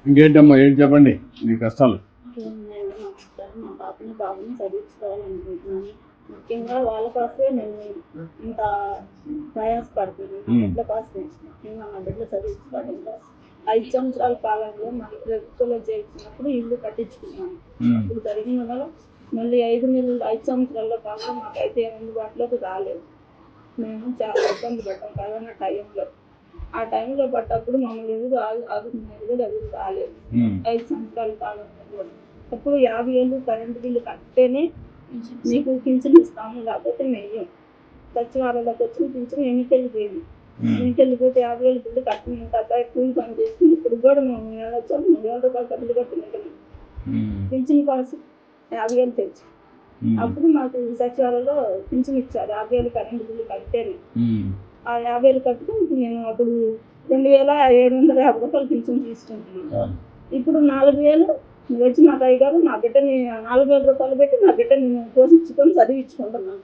ఇంకేంటమ్మా, ఏంటి చెప్పండి మీ కష్టాలు? మా పాపని బాబుని చదివించుకోవాలనుకుంటున్నాను. ముఖ్యంగా వాళ్ళ కోసమే నేను ఇంత ప్రయాసపడుతున్నాను. మా బిడ్డల కోసమే ముఖ్యంగా మా బిడ్డలు చదివించుకోవడంలో 5 సంవత్సరాల కాలంలో మా ప్రభుత్వంలో చేర్చినప్పుడు ఇల్లు కట్టించుకున్నాను. అప్పుడు జరిగిన వల్ల మళ్ళీ 5 సంవత్సరాల్లో కాలం మాకైతే అందుబాటులోకి రాలేదు. మేము చాలా ఇబ్బంది పడ్డాం కరోనా టైంలో. ఆ టైంలో పడ్డప్పుడు మమ్మల్ని ఎదురు ఆదుకునేది ఎదురు రాలేదు. 5 సంవత్సరాల కాలంలో కూడా అప్పుడు 50,000 కరెంటు బిల్లు కడితేనే మీకు పింఛన్ ఇస్తాము, లేకపోతే మెయ్యం. సచివాలయంలోకి వచ్చిన పింఛన్ ఎన్నికెళ్ళిపోయింది. ఎన్నికెళ్ళిపోతే 50,000 బిల్లు కట్టిన తర్వాత కూలి పని చేసుకుని ఇప్పుడు కూడా మేము 3,000 రూపాయలు బిల్లు కట్టినట్టు పింఛన్ కోసం 50,000 తెచ్చి అప్పుడు మాకు సచివాలయంలో పింఛన్ ఇచ్చారు. 50,000 కరెంటు బిల్లు కడితేనే ఆ 50,000 కట్టుకుని నేను అప్పుడు 2,750 రూపాయలు పింఛన్ తీసుకుంటున్నాను. ఇప్పుడు 4,000 వచ్చి మా అయ్య గారు నా బిడ్డని 4,000 రూపాయలు పెట్టి నా బిడ్డని పోషించుకొని చదివించుకుంటున్నాను.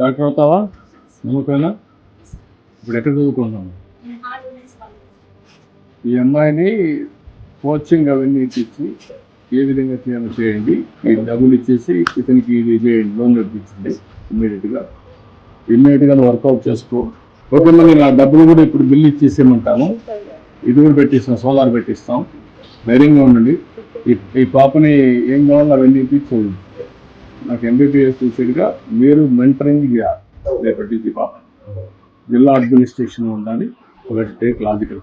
డాక్టర్ అవుతావా? నమ్మకమేనా? ఇప్పుడు ఎక్కడ చదువుకుంటున్నాను? ఈ అమ్మాయిని కోచింగ్ అవన్నీ ఇచ్చి ఏ విధంగా చేయండి, ఈ డబ్బులు ఇచ్చేసి ఇతనికి ఇది చేయండి, లోన్ ఇప్పించండి. ఇమ్మీడియట్గా వర్కౌట్ చేసుకో. ఓకే, మళ్ళీ నా డబ్బులు కూడా ఇప్పుడు బిల్లు ఇచ్చేసేయమంటాను. ఇది కూడా పెట్టిస్తాం, సోలార్ పెట్టిస్తాం. ధైర్యంగా ఉండండి. ఈ పాపని ఏం కావాలో అవన్నీ ఇప్పించండి. నాకు ఎంబీబీఎస్ చూసేట్టుగా మీరు మెంటరింగ్ చేయాలి. రేపటి పాప జిల్లా అడ్మినిస్ట్రేషన్ ఉండాలి. ఒకటి టేక్ లాజికల్.